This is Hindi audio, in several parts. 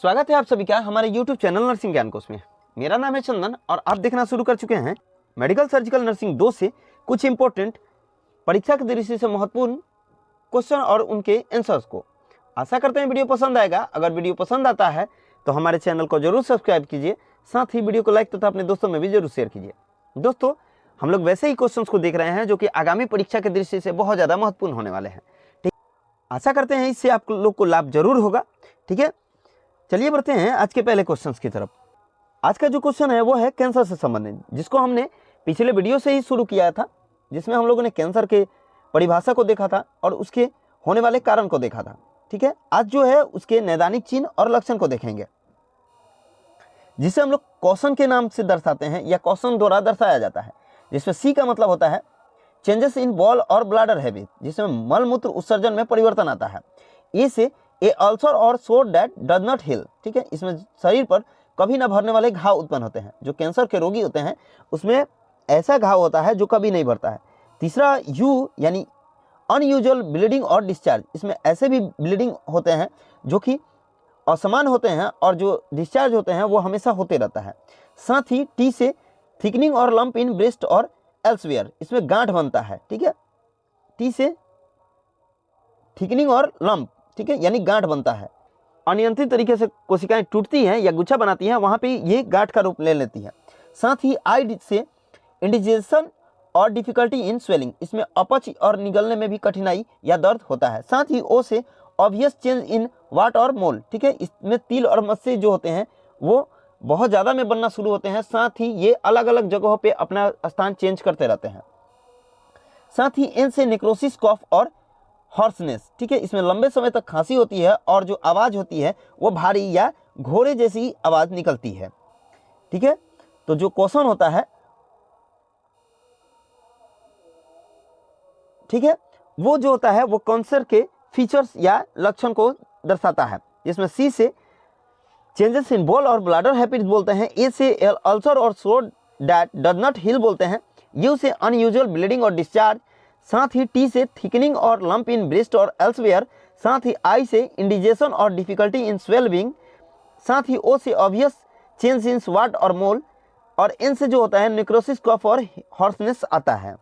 स्वागत है आप सभी का हमारे YouTube चैनल नर्सिंग ज्ञान कोश में। मेरा नाम है चंदन और आप देखना शुरू कर चुके हैं मेडिकल सर्जिकल नर्सिंग 2 से कुछ इंपॉर्टेंट परीक्षा की दृष्टि से महत्वपूर्ण क्वेश्चन और उनके आंसर्स को। आशा करते हैं वीडियो पसंद आएगा। अगर वीडियो पसंद आता है तो हमारे चैनल को जरूर सब्सक्राइब कीजिए, साथ ही वीडियो को लाइक तथा अपने दोस्तों में भी जरूर शेयर कीजिए। दोस्तों, हम लोग वैसे ही क्वेश्चन को देख रहे हैं जो कि आगामी परीक्षा की दृष्टि से बहुत ज़्यादा महत्वपूर्ण होने वाले हैं। ठीक, आशा करते हैं इससे आप लोग को लाभ जरूर होगा। ठीक है, चलिए बढ़ते हैं आज के पहले क्वेश्चन की तरफ। आज का जो क्वेश्चन है वो है कैंसर से संबंधित, जिसको हमने पिछले वीडियो से ही शुरू किया था, जिसमें हम लोगों ने कैंसर के परिभाषा को देखा था और उसके होने वाले कारण को देखा था। ठीक है, आज जो है उसके नैदानिक चिन्ह और लक्षण को देखेंगे, जिसे हम लोग क्वेश्चन के नाम से दर्शाते हैं या क्वेश्चन द्वारा दर्शाया जाता है। जिसमें सी का मतलब होता है चेंजेस इन बॉल और ब्लैडर हैबिट, जिसमें मल मूत्र उत्सर्जन में परिवर्तन आता है। ए से ए अल्सर और सोर दैट डज नॉट हील। ठीक है, इसमें शरीर पर कभी ना भरने वाले घाव उत्पन्न होते हैं। जो कैंसर के रोगी होते हैं उसमें ऐसा घाव होता है जो कभी नहीं भरता है। तीसरा यू यानी अनयूजुअल ब्लीडिंग और डिस्चार्ज, इसमें ऐसे भी ब्लीडिंग होते हैं जो कि असमान होते हैं और जो डिस्चार्ज होते हैं वो हमेशा होते रहता है। साथ ही टी से थिकनिंग और लंप इन ब्रेस्ट और एल्सवेयर, इसमें गांठ बनता है। ठीक है, टी से थिकनिंग और लंप, ठीक है, यानी गांठ बनता है। अनियंत्रित तरीके से कोशिकाएं टूटती हैं या गुच्छा बनाती हैं, वहां पे ये गांठ का रूप ले लेती है। साथ ही आई से इंडिजेशन और डिफिकल्टी इन स्वेलिंग, इसमें अपच और निगलने में भी कठिनाई या दर्द होता है। साथ ही ओ से ऑब्वियस चेंज इन वाट और मोल, ठीक है, इसमें तिल और मस्से जो होते हैं वो बहुत ज़्यादा में बनना शुरू होते हैं। साथ ही ये अलग अलग जगहों पे अपना स्थान चेंज करते रहते हैं। साथ ही एन से नेक्रोसिस, कॉफ और हॉर्सनेस, ठीक है, इसमें लंबे समय तक खांसी होती है और जो आवाज़ होती है वो भारी या घोड़े जैसी आवाज़ निकलती है। ठीक है, तो जो क्वेश्चन होता है, ठीक है, वो जो होता है वो कैंसर के फीचर्स या लक्षण को दर्शाता है। जिसमें सी से चेंजेस इन बॉल और ब्लैडर हैबिट बोलते हैं। ए से अल्सर और सोर दैट डज नॉट हील बोलते हैं। यू से अनयूजुअल ब्लीडिंग और डिस्चार्ज। साथ ही टी से थिकनिंग और लंप इन ब्रेस्ट और एल्सवेयर। साथ ही आई से इंडिजेशन और डिफिकल्टी इन स्वेलिंग। साथ ही ओ से ऑब्वियस चेंज इन वाट और मोल। और एन से जो होता है नेक्रोसिस, कफ और हॉर्सनेस आता है।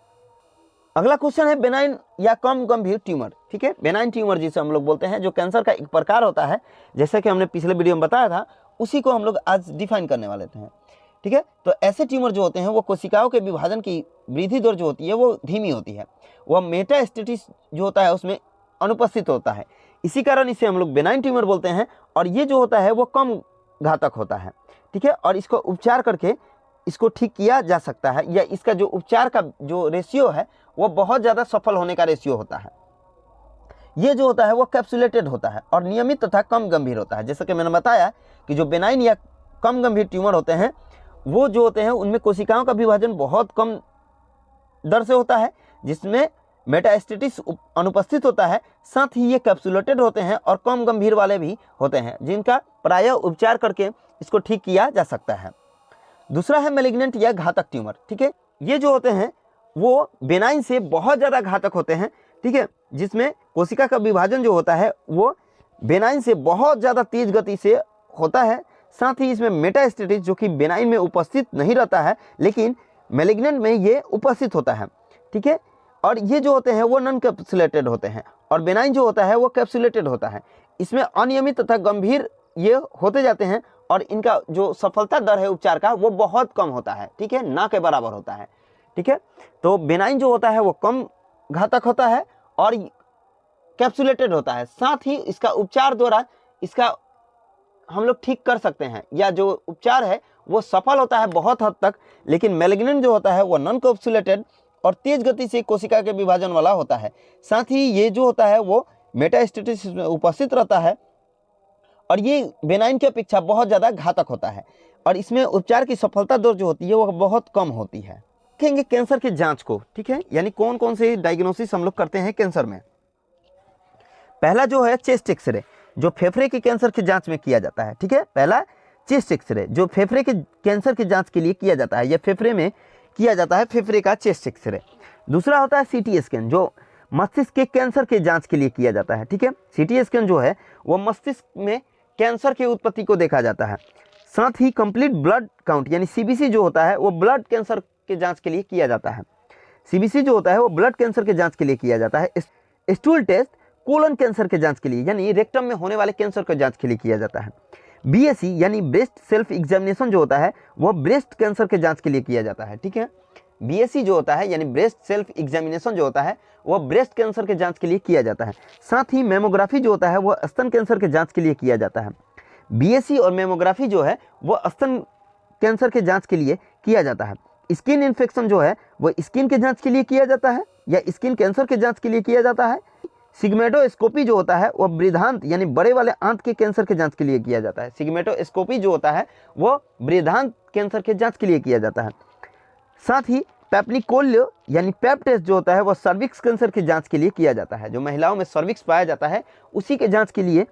अगला क्वेश्चन है बेनाइन या कम गंभीर ट्यूमर। ठीक है, बेनाइन ट्यूमर जिसे हम लोग बोलते हैं, जो कैंसर का एक प्रकार होता है, जैसे कि हमने पिछले वीडियो में बताया था, उसी को हम लोग आज डिफाइन करने वाले थे। ठीक है, तो ऐसे ट्यूमर जो होते हैं वो कोशिकाओं के विभाजन की वृद्धि दर जो होती है वो धीमी होती है। वह मेटास्टेसिस जो होता है उसमें अनुपस्थित होता है। इसी कारण इसे हम लोग बेनाइन ट्यूमर बोलते हैं। और ये जो होता है वो कम घातक होता है। ठीक है, और इसको उपचार करके इसको ठीक किया जा सकता है, या इसका जो उपचार का जो रेशियो है वो बहुत ज़्यादा सफल होने का रेशियो होता है। ये जो होता है वो कैप्सुलेटेड होता है और नियमित तथा कम गंभीर होता है। जैसे कि मैंने बताया कि जो बेनाइन या कम गंभीर ट्यूमर होते हैं वो जो होते हैं उनमें कोशिकाओं का विभाजन बहुत कम दर से होता है, जिसमें मेटास्टेसिस अनुपस्थित होता है। साथ ही ये कैप्सुलेटेड होते हैं और कम गंभीर वाले भी होते हैं, जिनका प्रायः उपचार करके इसको ठीक किया जा सकता है। दूसरा है मैलिग्नेंट या घातक ट्यूमर। ठीक है, ये जो होते हैं वो बेनाइन से बहुत ज़्यादा घातक होते हैं। ठीक है, जिसमें कोशिका का विभाजन जो होता है वो बेनाइन से बहुत ज़्यादा तेज गति से होता है। साथ ही इसमें मेटास्टेसिस जो कि बेनाइन में उपस्थित नहीं रहता है, लेकिन मैलिग्नेंट में ये उपस्थित होता है। ठीक है, और ये जो होते हैं वो नॉन कैप्सुलेटेड होते हैं और बेनाइन जो होता है वो कैप्सुलेटेड होता है। इसमें अनियमित तथा गंभीर ये होते जाते हैं और इनका जो सफलता दर है उपचार का वो बहुत कम होता है। ठीक है, ना के बराबर होता है। ठीक है, तो बेनाइन जो होता है वो कम घातक होता है और कैप्सुलेटेड होता है। साथ ही इसका उपचार द्वारा इसका हम लोग ठीक कर सकते हैं, या जो उपचार है वो सफल होता है बहुत हद तक। लेकिन मैलिग्नेंट जो होता है वो नॉन कैप्सुलेटेड और तेज गति से कोशिका के विभाजन वाला होता है। साथ ही ये जो होता है वो मेटास्टेसिस में उपस्थित रहता है और ये बेनाइन की अपेक्षा बहुत ज़्यादा घातक होता है और इसमें उपचार की सफलता दर जो होती है वो बहुत कम होती है। देखेंगे कैंसर की जांच को। ठीक है, यानी कौन कौन से डायग्नोसिस हम लोग करते हैं कैंसर में। पहला जो है चेस्ट एक्सरे, जो फेफड़े के कैंसर की जांच में किया जाता है। ठीक है, पहला चेस्ट एक्सरे जो फेफड़े के कैंसर की जांच के लिए किया जाता है, या फेफड़े में किया जाता है, फेफड़े का चेस्ट एक्सरे। दूसरा होता है सीटी स्कैन, जो मस्तिष्क के कैंसर के जांच के लिए किया जाता है। ठीक है, सीटी स्कैन जो है वो मस्तिष्क में कैंसर की उत्पत्ति को देखा जाता है। साथ ही कंप्लीट ब्लड काउंट यानी सीबीसी जो होता है वो ब्लड कैंसर के जांच के लिए किया जाता है। सीबीसी जो होता है वो ब्लड कैंसर के जांच के लिए किया जाता है। स्टूल टेस्ट कोलन कैंसर के जांच के लिए यानी रेक्टम में होने वाले कैंसर के जांच के लिए किया जाता है। बीएसई यानी ब्रेस्ट सेल्फ एग्जामिनेशन जो होता है वह ब्रेस्ट कैंसर के जांच के लिए किया जाता है। ठीक है, बीएसई जो होता है यानी ब्रेस्ट सेल्फ एग्जामिनेशन जो होता है वह ब्रेस्ट कैंसर के जांच के लिए किया जाता है। साथ ही मेमोग्राफी जो होता है वह स्तन कैंसर के जांच के लिए किया जाता है। बीएसई और मेमोग्राफी जो है वह स्तन कैंसर के जांच के लिए किया जाता है। स्किन इन्फेक्शन जो है वह स्किन के जांच के लिए किया जाता है या स्किन कैंसर के जांच के लिए किया जाता है। सिग्मेटोस्कोपी जो होता है वह बृहदांत यानी बड़े वाले आंत के कैंसर के जांच के लिए किया जाता है। सिग्मेटोस्कोपी जो होता है वह बृहदांत कैंसर के जांच के लिए किया जाता है। साथ ही पैप्निकोलियो यानी पैप टेस्ट जो होता है वह सर्विक्स कैंसर के जांच के लिए किया जाता है। जो महिलाओं में सर्विक्स पाया जाता है उसी के जांच के लिए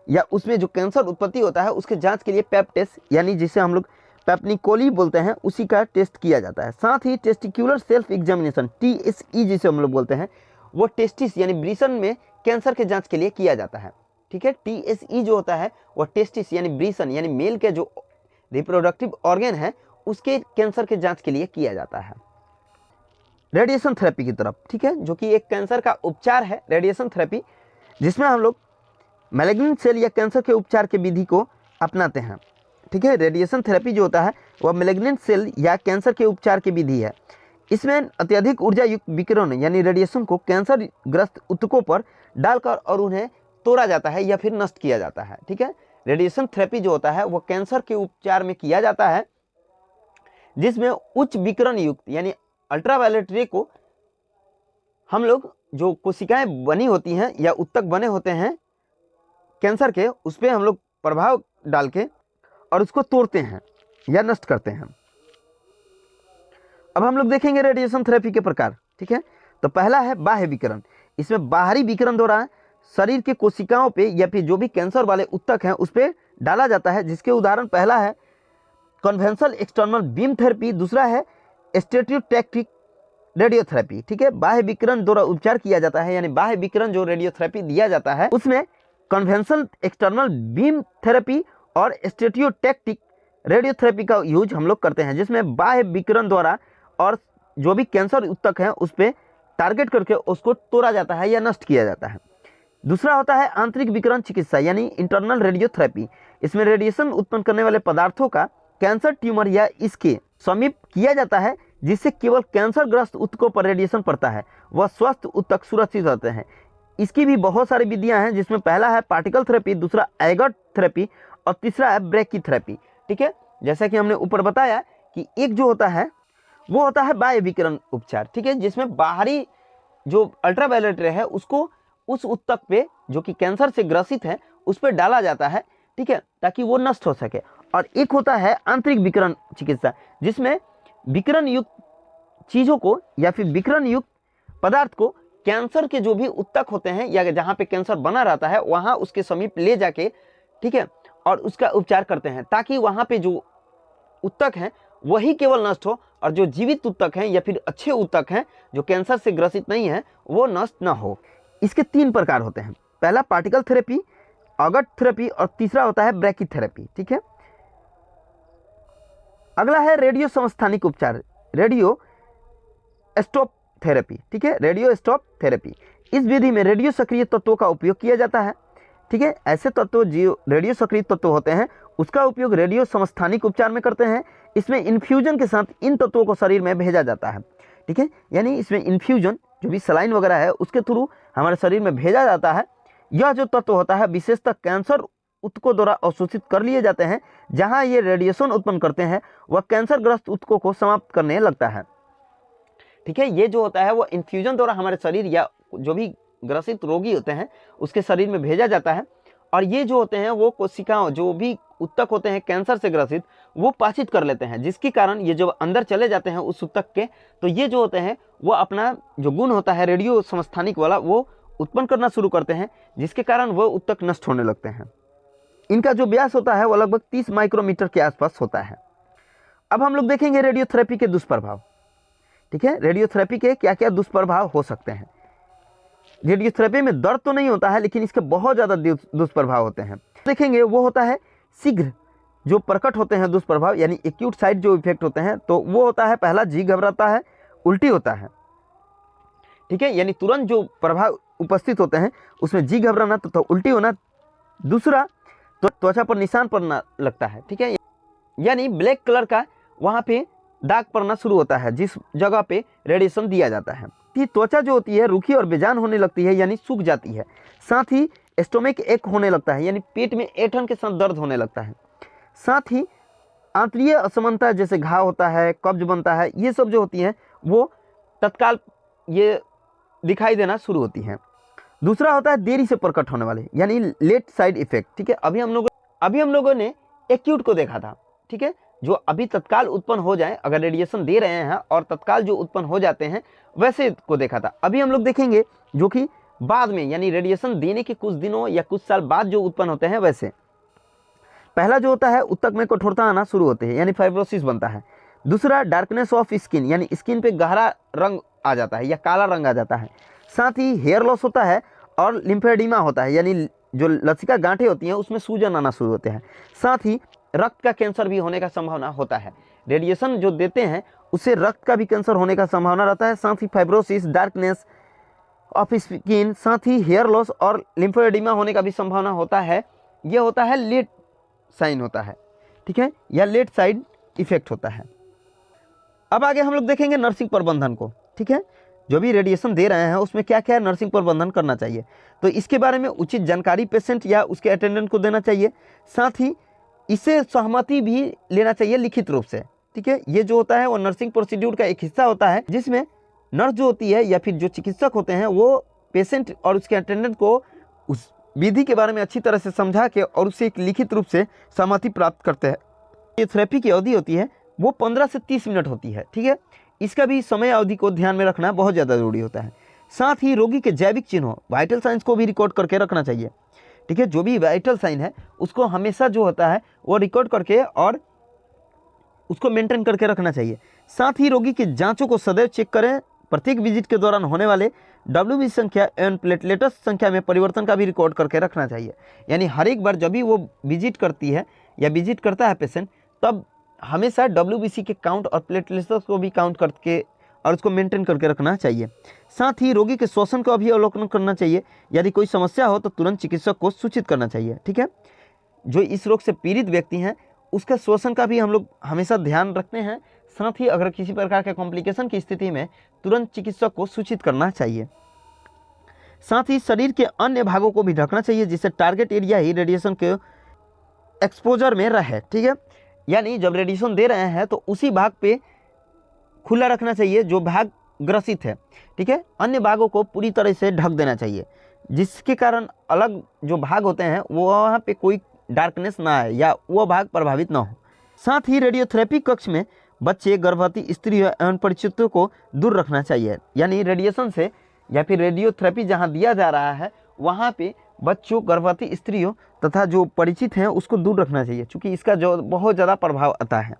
या उसमें जो कैंसर उत्पत्ति होता है उसके जांच के लिए पैप टेस्ट यानी जिसे हम लोग पैप्निकोली बोलते हैं उसी का टेस्ट किया जाता है। साथ ही टेस्टिक्यूलर सेल्फ एग्जामिनेशन टीएसई जिसे हम लोग बोलते हैं वो टेस्टिस यानी ब्रीसन में कैंसर के जांच के लिए किया जाता है। ठीक है, टीएसई जो होता है वह टेस्टिस यानी ब्रीसन यानी मेल के जो रिप्रोडक्टिव ऑर्गन है उसके कैंसर के जांच के लिए किया जाता है। रेडिएशन थेरेपी की तरफ, ठीक है, जो कि एक कैंसर का उपचार है रेडिएशन थेरेपी, जिसमें हम लोग मैलिग्नेंट सेल या कैंसर के उपचार के विधि को अपनाते हैं। ठीक है, रेडिएशन थेरेपी जो होता है वह मैलिग्नेंट सेल या कैंसर के उपचार की विधि है। इसमें अत्यधिक ऊर्जा युक्त विकिरण यानी रेडिएशन को कैंसर ग्रस्त ऊतकों पर डालकर और उन्हें तोड़ा जाता है या फिर नष्ट किया जाता है। ठीक है, रेडिएशन थेरेपी जो होता है वह कैंसर के उपचार में किया जाता है जिसमें उच्च विकिरण युक्त यानी अल्ट्रावायलेट रे को हम लोग जो कोशिकाएं बनी होती हैं या ऊतक बने होते हैं कैंसर के उस पर हम लोग प्रभाव डाल के और उसको तोड़ते हैं या नष्ट करते हैं। अब हम लोग देखेंगे रेडिएशन थेरेपी के प्रकार। ठीक है, तो पहला है बाह्य विकिरण। इसमें बाहरी विकिरण द्वारा शरीर के कोशिकाओं पे या फिर जो भी कैंसर वाले ऊतक हैं उस पर डाला जाता है, जिसके उदाहरण पहला है कन्वेंशनल एक्सटर्नल बीम थेरेपी, दूसरा है स्टेरियोटैक्टिक रेडियोथेरेपी। ठीक है, बाह्य विकिरण द्वारा उपचार किया जाता है यानी बाह्य विकिरण जो रेडियोथेरेपी दिया जाता है उसमें कन्वेंशनल एक्सटर्नल बीम थेरेपी और स्टेरियोटैक्टिक रेडियोथेरेपी का यूज हम लोग करते हैं, जिसमें बाह्य विकिरण द्वारा और जो भी कैंसर ऊतक है उस पर टारगेट करके उसको तोड़ा जाता है या नष्ट किया जाता है। दूसरा होता है आंतरिक विकिरण चिकित्सा यानी इंटरनल रेडियोथेरेपी। इसमें रेडिएशन उत्पन्न करने वाले पदार्थों का कैंसर ट्यूमर या इसके समीप किया जाता है, जिससे केवल कैंसर ग्रस्त ऊतकों पर रेडिएशन पड़ता है, वह स्वस्थ ऊतक सुरक्षित रहते हैं। इसकी भी बहुत सारी विधियां हैं, जिसमें पहला है पार्टिकल थेरेपी, दूसरा एगट थेरेपी और तीसरा है ब्रैकी थेरेपी। ठीक है, जैसा कि हमने ऊपर बताया कि एक जो होता है वो होता है बाह्य विकिरण उपचार। ठीक है, जिसमें बाहरी जो अल्ट्रावायलेट रे है उसको उस ऊतक पे जो कि कैंसर से ग्रसित है उस पर डाला जाता है। ठीक है, ताकि वो नष्ट हो सके। और एक होता है आंतरिक विकिरण चिकित्सा, जिसमें विकिरण युक्त चीज़ों को या फिर विकिरण युक्त पदार्थ को कैंसर के जो भी ऊतक होते हैं या जहाँ पे कैंसर बना रहता है वहाँ उसके समीप ले जाके, ठीक है, और उसका उपचार करते हैं ताकि वहाँ पे जो ऊतक हैं वही केवल नष्ट हो और जो जीवित ऊतक हैं या फिर अच्छे ऊतक हैं जो कैंसर से ग्रसित नहीं है वो नष्ट ना हो। इसके 3 प्रकार होते हैं, पहला पार्टिकल थेरेपी, ऑगट थेरेपी और तीसरा होता है ब्रैकी थेरेपी। ठीक है, अगला है रेडियो समस्थानिक उपचार, रेडियो स्टॉप थेरेपी। ठीक है, रेडियो स्टॉप थेरेपी, इस विधि में रेडियो सक्रिय तत्वों का उपयोग किया जाता है। ठीक है, ऐसे तत्व जो रेडियो सक्रिय तत्व होते हैं उसका उपयोग रेडियो समस्थानिक उपचार में करते हैं। इसमें इन्फ्यूजन के साथ इन तत्वों को शरीर में भेजा जाता है। ठीक है, यानी इसमें इन्फ्यूजन जो भी सलाइन वगैरह है उसके थ्रू हमारे शरीर में भेजा जाता है। यह जो तत्व होता है विशेषतः कैंसर ऊतकों द्वारा अवशोषित कर लिए जाते हैं। जहां ये रेडिएशन उत्पन्न करते हैं वह कैंसर ग्रस्त ऊतकों को समाप्त करने लगता है। ठीक है, ये जो होता है वो इन्फ्यूजन द्वारा हमारे शरीर या जो भी ग्रसित रोगी होते हैं उसके शरीर में भेजा जाता है। और ये जो होते हैं वो कोशिकाओं जो भी ऊतक होते हैं कैंसर से ग्रसित वो पाचित कर लेते हैं, जिसके कारण ये जब अंदर चले जाते हैं उस ऊतक के तो ये जो होते हैं वो अपना जो गुण होता है रेडियो समस्थानिक वाला वो उत्पन्न करना शुरू करते हैं, जिसके कारण वो ऊतक नष्ट होने लगते हैं। इनका जो व्यास होता है वो लगभग 30 माइक्रोमीटर के आसपास होता है। अब हम लोग देखेंगे रेडियोथेरेपी के दुष्प्रभाव। ठीक है, रेडियोथेरेपी के क्या क्या दुष्प्रभाव हो सकते हैं। रेडियोथेरेपी में दर्द तो नहीं होता है लेकिन इसके बहुत ज़्यादा दुष्प्रभाव होते हैं। देखेंगे वो होता है शीघ्र जो प्रकट होते हैं दुष्प्रभाव, यानी एक्यूट साइड जो इफेक्ट होते हैं, तो वो होता है पहला जी घबराता है, उल्टी होता है, ठीक है, यानी तुरंत जो प्रभाव उपस्थित होते हैं उसमें जी घबराना तो उल्टी होना। दूसरा तो त्वचा पर निशान पड़ना लगता है, ठीक है, यानी ब्लैक कलर का वहाँ पे दाग पड़ना शुरू होता है जिस जगह पे रेडिएशन दिया जाता है। त्वचा जो होती है रूखी और बेजान होने लगती है, यानी सूख जाती है। साथ ही स्टोमिक एक होने लगता है, यानी पेट में ऐंठन के साथ दर्द होने लगता है। साथ ही आंतरीय असमानता जैसे घाव होता है, कब्ज बनता है, ये सब जो होती हैं वो तत्काल ये दिखाई देना शुरू होती हैं। दूसरा होता है देरी से प्रकट होने वाले, यानी लेट साइड इफेक्ट, ठीक है। अभी हम लोगों ने एक्यूट को देखा था, ठीक है, जो अभी तत्काल उत्पन्न हो जाए, अगर रेडिएशन दे रहे हैं और तत्काल जो उत्पन्न हो जाते हैं वैसे को देखा था। अभी हम लोग देखेंगे जो कि बाद में, यानी रेडिएशन देने के कुछ दिनों या कुछ साल बाद जो उत्पन्न होते हैं वैसे। पहला जो होता है उत्तक में कठोरता आना शुरू होते हैं, यानी फाइब्रोसिस बनता है। दूसरा डार्कनेस ऑफ स्किन, यानी स्किन पे गहरा रंग आ जाता है या काला रंग आ जाता है। साथ ही हेयर लॉस होता है और लिम्फेडिमा होता है, यानी जो लसिका गांठें होती हैं उसमें सूजन आना शुरू होते हैं। साथ ही रक्त का कैंसर भी होने का संभावना होता है। रेडिएशन जो देते हैं उससे रक्त का भी कैंसर होने का संभावना रहता है। साथ ही फाइब्रोसिस, डार्कनेस ऑफ स्किन, साथ ही हेयर लॉस और लिम्फेडिमा होने का भी संभावना होता है। ये होता है लेट साइन होता है, ठीक है, या लेट साइड इफेक्ट होता है। अब आगे हम लोग देखेंगे नर्सिंग प्रबंधन को, ठीक है, जो भी रेडिएशन दे रहे हैं उसमें क्या क्या नर्सिंग प्रबंधन करना चाहिए, तो इसके बारे में उचित जानकारी पेशेंट या उसके अटेंडेंट को देना चाहिए। साथ ही इससे सहमति भी लेना चाहिए लिखित रूप से, ठीक है। ये जो होता है वो नर्सिंग प्रोसीड्यूर का एक हिस्सा होता है जिसमें नर्स जो होती है या फिर जो चिकित्सक होते हैं वो पेशेंट और उसके अटेंडेंट को उस विधि के बारे में अच्छी तरह से समझा के और उससे एक लिखित रूप से सहमति प्राप्त करते हैं। ये थेरेपी की अवधि होती है वो 15 से 30 मिनट होती है, ठीक है। इसका भी समय अवधि को ध्यान में रखना बहुत ज़्यादा जरूरी होता है। साथ ही रोगी के जैविक चिन्हों, वाइटल साइंस को भी रिकॉर्ड करके रखना चाहिए, ठीक है। जो भी वाइटल साइन है उसको हमेशा जो होता है वो रिकॉर्ड करके और उसको मेंटेन करके रखना चाहिए। साथ ही रोगी की जांचों को सदैव चेक करें। प्रत्येक विजिट के दौरान होने वाले WBC संख्या एवं प्लेटलेट्स संख्या में परिवर्तन का भी रिकॉर्ड करके रखना चाहिए, यानी हर एक बार जब भी वो विजिट करती है या विजिट करता है पेशेंट, तब हमेशा WBC के काउंट और प्लेटलेट्स को भी काउंट करके और उसको मेंटेन करके रखना चाहिए। साथ ही रोगी के श्वसन का भी अवलोकन करना चाहिए। यदि कोई समस्या हो तो तुरंत चिकित्सक को सूचित करना चाहिए, ठीक है। जो इस रोग से पीड़ित व्यक्ति हैं उसका श्वसन का भी हम लोग हमेशा ध्यान रखते हैं। साथ ही अगर किसी प्रकार के कॉम्प्लिकेशन की स्थिति में तुरंत चिकित्सक को सूचित करना चाहिए। साथ ही शरीर के अन्य भागों को भी ढकना चाहिए जिससे टारगेट एरिया ही रेडिएशन के एक्सपोजर में रहे, ठीक है। यानी जब रेडिएशन दे रहे हैं तो उसी भाग पे खुला रखना चाहिए जो भाग ग्रसित है, ठीक है। अन्य भागों को पूरी तरह से ढक देना चाहिए जिसके कारण अलग जो भाग होते हैं वो वहाँ पे कोई डार्कनेस ना आए या वो भाग प्रभावित ना हो। साथ ही रेडियोथेरेपी कक्ष में बच्चे, गर्भवती स्त्री एवं परिचितों को दूर रखना चाहिए, यानी रेडिएशन से या फिर रेडियोथेरेपी जहाँ दिया जा रहा है वहाँ पे बच्चों, गर्भवती स्त्रियों तथा जो परिचित हैं उसको दूर रखना चाहिए क्योंकि इसका जो बहुत ज़्यादा प्रभाव आता है।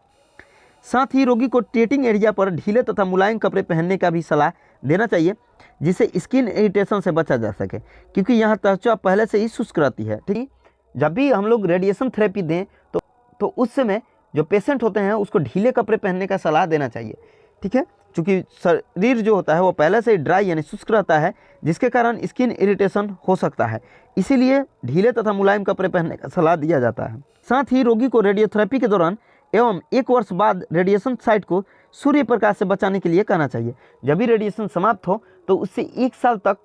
साथ ही रोगी को टेटिंग एरिया पर ढीले तथा मुलायम कपड़े पहनने का भी सलाह देना चाहिए जिससे स्किन इरिटेशन से बचा जा सके क्योंकि यहाँ त्वचा पहले से ही शुष्क रहती है, ठीक है। जब भी हम लोग रेडिएशन थेरेपी दें तो उस समय जो पेशेंट होते हैं उसको ढीले कपड़े पहनने का सलाह देना चाहिए, ठीक है, क्योंकि शरीर जो होता है वो पहले से ही ड्राई यानी शुष्क रहता है जिसके कारण स्किन इरिटेशन हो सकता है, इसीलिए ढीले तथा मुलायम कपड़े पहनने का सलाह दिया जाता है। साथ ही रोगी को रेडियोथेरेपी के दौरान एवं 1 वर्ष बाद रेडिएशन साइट को सूर्य प्रकाश से बचाने के लिए कहना चाहिए। जब भी रेडिएशन समाप्त हो तो उससे 1 साल तक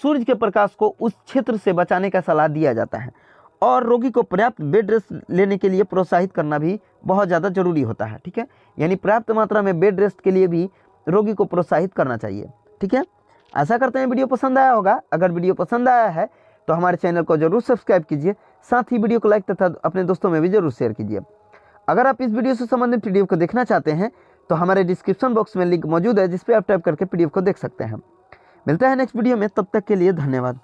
सूर्य के प्रकाश को उस क्षेत्र से बचाने का सलाह दिया जाता है और रोगी को पर्याप्त बेड रेस्ट लेने के लिए प्रोत्साहित करना भी बहुत ज़्यादा जरूरी होता है, ठीक है। यानी पर्याप्त मात्रा में बेड रेस्ट के लिए भी रोगी को प्रोत्साहित करना चाहिए, ठीक है। आशा करते हैं वीडियो पसंद आया होगा। अगर वीडियो पसंद आया है तो हमारे चैनल को जरूर सब्सक्राइब कीजिए, साथ ही वीडियो को लाइक तथा अपने दोस्तों में भी जरूर शेयर कीजिए। अगर आप इस वीडियो से संबंधित PDF को देखना चाहते हैं तो हमारे डिस्क्रिप्शन बॉक्स में लिंक मौजूद है जिस पर आप टाइप करके PDF को देख सकते हैं। मिलता है नेक्स्ट वीडियो में, तब तक के लिए धन्यवाद।